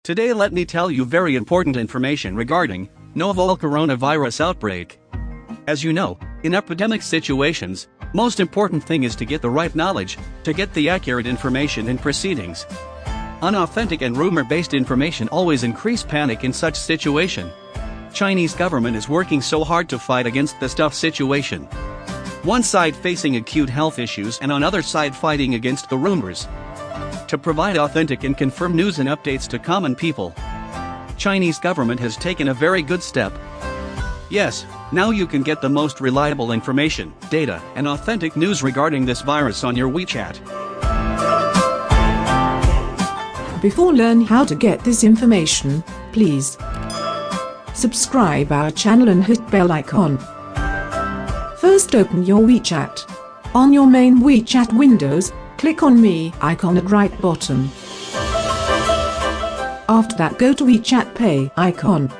Today let me tell you very important information regarding novel coronavirus outbreak. As you know, in epidemic situations, most important thing is to get the right knowledge, to get the accurate information in proceedings. Unauthentic and rumor-based information always increase panic in such situation. Chinese government is working so hard to fight against this tough situation. One side facing acute health issues and on other side fighting against the rumors. To provide authentic and confirmed news and updates to common people, Chinese government has taken a very good step. Yes, now you can get the most reliable information, data, and authentic news regarding this virus on your WeChat. Before learn how to get this information, please subscribe our channel and hit bell icon. First open your WeChat. On your main WeChat windows, click on me icon at right bottom. After that go to WeChat Pay icon.